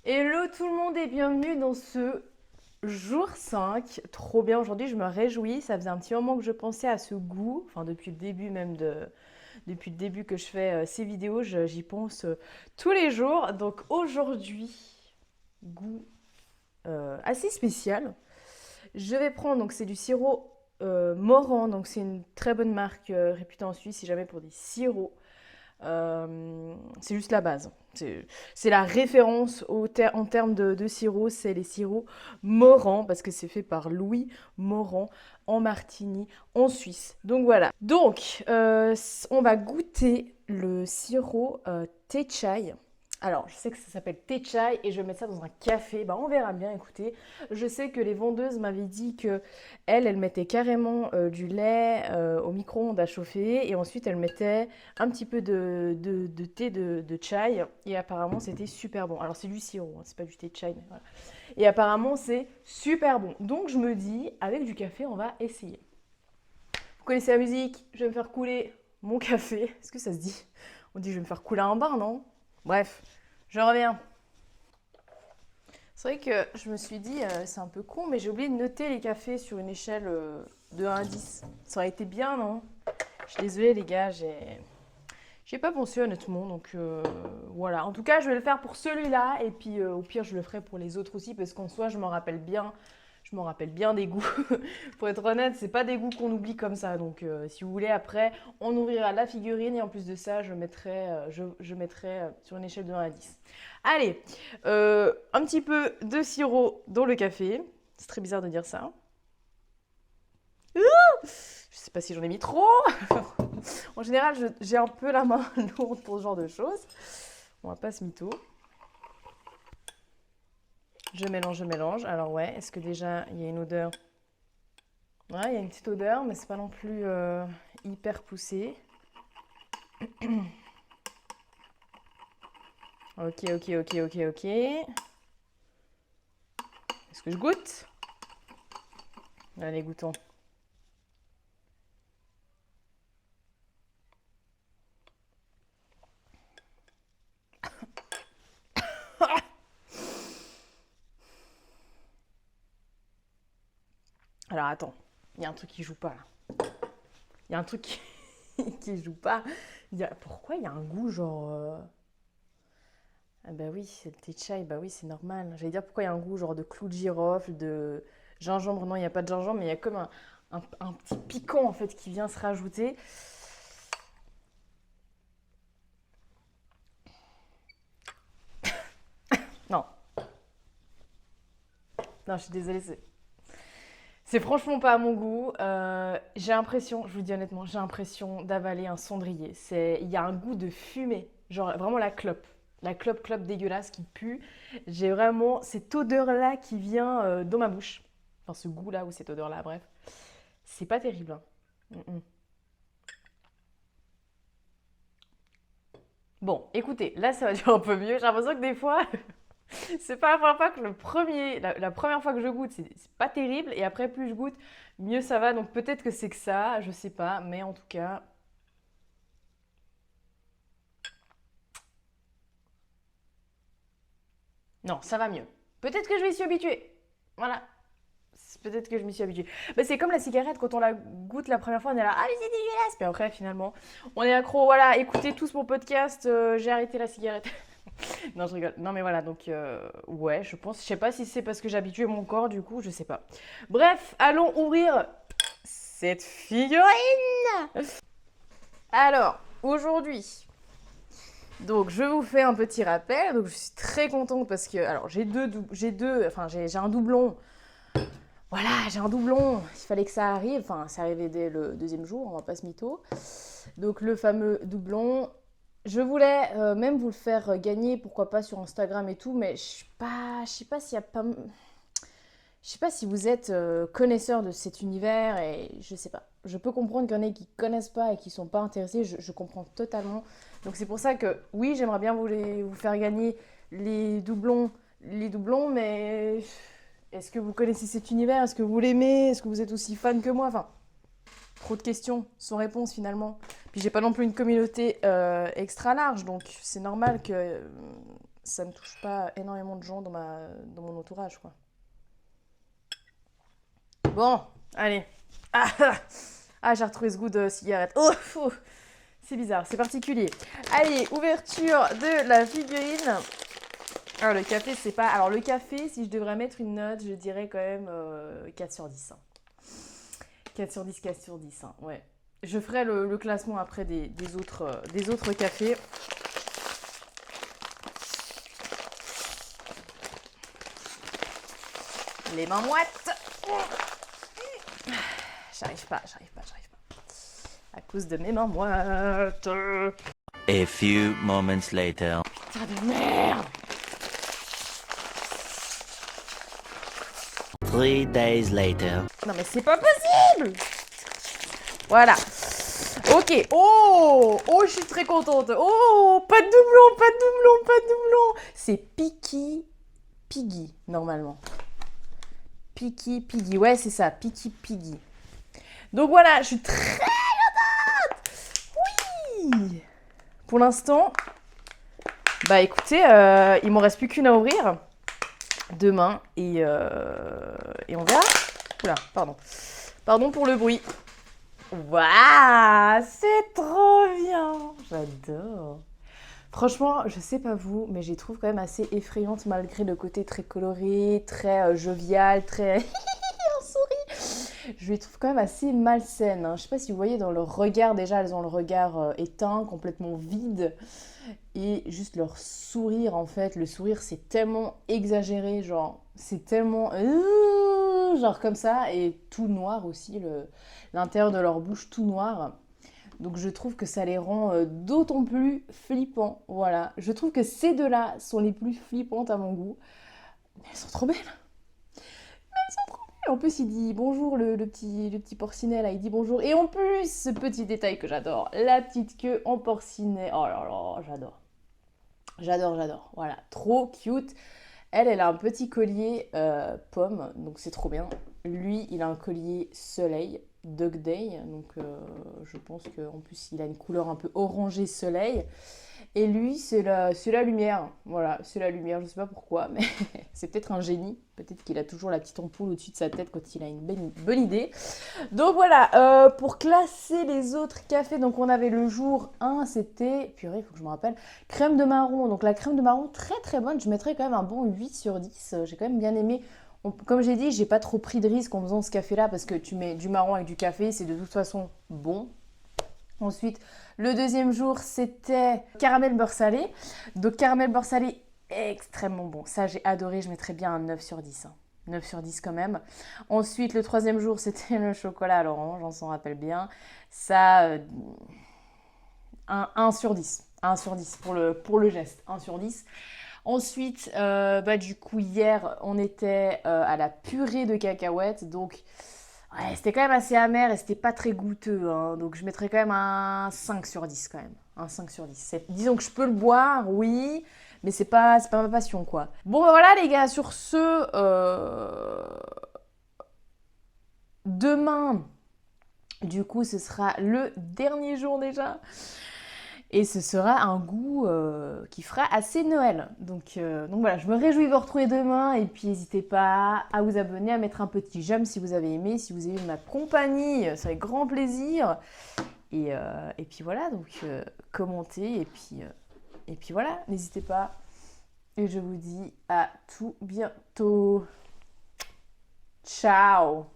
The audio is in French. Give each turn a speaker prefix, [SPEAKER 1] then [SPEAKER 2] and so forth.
[SPEAKER 1] Hello tout le monde et bienvenue dans ce jour 5. Trop bien, aujourd'hui je me réjouis, ça faisait un petit moment que je pensais à ce goût, enfin depuis le début même depuis le début que je fais ces vidéos, j'y pense tous les jours. Donc aujourd'hui, goût assez spécial. Je vais prendre, donc c'est du sirop Morand, donc c'est une très bonne marque réputée en Suisse si jamais pour des sirops. C'est juste la base. C'est la référence en termes de sirop, c'est les sirops Morand, parce que c'est fait par Louis Morand en Martigny, en Suisse. Donc voilà. Donc, on va goûter le sirop thé chai. Alors, je sais que ça s'appelle thé chai et je vais mettre ça dans un café. Bah, on verra bien, écoutez. Je sais que les vendeuses m'avaient dit que elle mettait carrément du lait au micro-ondes à chauffer et ensuite elle mettait un petit peu de thé de chai et apparemment c'était super bon. Alors c'est du sirop, hein, c'est pas du thé de chai, mais voilà. Et apparemment c'est super bon. Donc je me dis, avec du café, on va essayer. Vous connaissez la musique, je vais me faire couler mon café. Est-ce que ça se dit? On dit je vais me faire couler un bain, non? Bref, je reviens. C'est vrai que je me suis dit, c'est un peu con, mais j'ai oublié de noter les cafés sur une échelle de 1 à 10. Ça aurait été bien, non? Je suis désolée, les gars, j'ai pas pensé honnêtement, donc voilà. En tout cas, je vais le faire pour celui-là, et puis au pire, je le ferai pour les autres aussi, parce qu'en soi, je m'en rappelle bien. Je m'en rappelle bien des goûts. Pour être honnête, c'est pas des goûts qu'on oublie comme ça. Donc, si vous voulez, après, on ouvrira la figurine et en plus de ça, je mettrai sur une échelle de 1 à 10. Allez, un petit peu de sirop dans le café. C'est très bizarre de dire ça. Je sais pas si j'en ai mis trop. En général, j'ai un peu la main lourde pour ce genre de choses. On va pas se mytho. Je mélange, je mélange. Alors ouais, est-ce que déjà il y a une odeur? Ouais, il y a une petite odeur, mais c'est pas non plus hyper poussé. Ok, ok, ok, ok, ok. Est-ce que je goûte? Allez, goûtons. Alors attends, il y a un truc qui joue pas là. Il y a un truc qui joue pas. Pourquoi il y a un goût genre. Ah bah oui, c'est le thé chai, bah oui, c'est normal. J'allais dire pourquoi il y a un goût genre de clou de girofle, de gingembre. Non, il n'y a pas de gingembre, mais il y a comme un petit piquant en fait qui vient se rajouter. Non, non, je suis désolée, c'est franchement pas à mon goût. J'ai l'impression, je vous dis honnêtement, j'ai l'impression d'avaler un cendrier. Il y a un goût de fumée, genre vraiment la clope. La clope dégueulasse qui pue. J'ai vraiment cette odeur-là qui vient dans ma bouche. Enfin, ce goût-là ou cette odeur-là, bref. C'est pas terrible, hein. Mm, mm. Bon, écoutez, là ça va durer un peu mieux. J'ai l'impression que des fois, c'est pas la première fois que la première fois que je goûte, c'est pas terrible. Et après, plus je goûte, mieux ça va. Donc peut-être que c'est que ça, je sais pas. Mais en tout cas, non, ça va mieux. Peut-être que je m'y suis habituée. Voilà. Peut-être que je m'y suis habituée. Bah, c'est comme la cigarette, quand on la goûte la première fois, on est là, ah mais c'est dégueulasse. Puis après, finalement, on est accro. Voilà, écoutez tous mon podcast, j'ai arrêté la cigarette. Non, je rigole. Non, mais voilà, donc, ouais, je pense. Je sais pas si c'est parce que j'ai habitué mon corps, du coup, je sais pas. Bref, allons ouvrir cette figurine. Alors, aujourd'hui, donc je vous fais un petit rappel. Donc, je suis très contente parce que, alors, enfin, j'ai un doublon. Voilà, j'ai un doublon. Il fallait que ça arrive. Enfin, c'est arrivé dès le deuxième jour, on va pas se mytho. Donc, le fameux doublon. Je voulais même vous le faire gagner, pourquoi pas sur Instagram et tout, mais je sais pas s'il y a pas, je sais pas si vous êtes connaisseur de cet univers et je sais pas. Je peux comprendre qu'il y en ait qui connaissent pas et qui sont pas intéressés, je comprends totalement. Donc c'est pour ça que oui, j'aimerais bien vous faire gagner les doublons, les doublons, mais est-ce que vous connaissez cet univers? Est-ce que vous l'aimez? Est-ce que vous êtes aussi fan que moi? Enfin, trop de questions sans réponse finalement. Puis j'ai pas non plus une communauté extra large, donc c'est normal que ça ne touche pas énormément de gens dans mon entourage, quoi. Bon, allez. Ah, j'ai retrouvé ce goût de cigarette. Oh, c'est bizarre, c'est particulier. Allez, ouverture de la figurine. Alors, le café, c'est pas... Alors, le café, si je devrais mettre une note, je dirais quand même 4 sur 10. Hein. 4 sur 10, 4 sur 10. Hein. Ouais. Je ferai le classement après des autres cafés. Les mains moites. J'arrive pas. À cause de mes mains moites.
[SPEAKER 2] A few moments later.
[SPEAKER 1] Putain de merde.
[SPEAKER 2] 3 days later.
[SPEAKER 1] Non mais c'est pas possible. Voilà. Ok. Oh, je suis très contente. Oh, pas de doublon. C'est Piggy, normalement. Piggy. Ouais, c'est ça. Piggy. Donc voilà, je suis très contente. Oui. Pour l'instant, bah écoutez, il m'en reste plus qu'une à ouvrir demain et on verra. Oula, pardon pour le bruit. Waouh, c'est trop bien. J'adore. Franchement, je sais pas vous, mais je les trouve quand même assez effrayantes malgré le côté très coloré, très jovial, très... On sourit. Je les trouve quand même assez malsaines. Hein. Je sais pas si vous voyez dans leur regard, déjà elles ont le regard éteint, complètement vide. Et juste leur sourire en fait, le sourire c'est tellement exagéré, genre c'est tellement... genre comme ça, et tout noir aussi, l'intérieur de leur bouche tout noir. Donc je trouve que ça les rend d'autant plus flippants. Voilà, je trouve que ces deux-là sont les plus flippantes à mon goût. Mais elles sont trop belles. En plus, il dit bonjour, le petit porcinet, là, il dit bonjour. Et en plus, ce petit détail que j'adore, la petite queue en porcinet. Oh là là, j'adore. J'adore. Voilà, trop cute. Elle a un petit collier pomme, donc c'est trop bien. Lui, il a un collier soleil, Dog Day, donc je pense qu'en plus, il a une couleur un peu orangée soleil. Et lui, c'est la lumière. Voilà, c'est la lumière, je sais pas pourquoi, mais c'est peut-être un génie. Peut-être qu'il a toujours la petite ampoule au-dessus de sa tête quand il a une bonne idée. Donc voilà, pour classer les autres cafés, donc on avait le jour 1, c'était, purée, il faut que je me rappelle, crème de marron. Donc la crème de marron, très très bonne, je mettrais quand même un bon 8 sur 10. J'ai quand même bien aimé. Comme j'ai dit, j'ai pas trop pris de risque en faisant ce café-là parce que tu mets du marron avec du café, c'est de toute façon bon. Ensuite, le deuxième jour, c'était caramel beurre salé. Donc caramel beurre salé, extrêmement bon. Ça, j'ai adoré, je mettrais bien un 9 sur 10. Hein. 9 sur 10 quand même. Ensuite, le troisième jour, c'était le chocolat à l'orange, on s'en rappelle bien. Ça, un 1 sur 10. 1 sur 10 pour le geste, 1 sur 10. Ensuite, du coup, hier, on était à la purée de cacahuètes. Donc, ouais, c'était quand même assez amer et c'était pas très goûteux. Hein. Donc, je mettrais quand même un 5 sur 10 quand même. Un 5 sur 10. Disons que je peux le boire, oui, mais c'est pas ma passion, quoi. Bon, voilà, les gars, sur ce, demain, du coup, ce sera le dernier jour déjà. Et ce sera un goût qui fera assez Noël. Donc voilà, je me réjouis de vous retrouver demain. Et puis n'hésitez pas à vous abonner, à mettre un petit j'aime si vous avez aimé. Si vous avez aimé ma compagnie, ça fait grand plaisir. Et puis voilà, donc commentez. Et puis voilà, n'hésitez pas. Et je vous dis à tout bientôt. Ciao!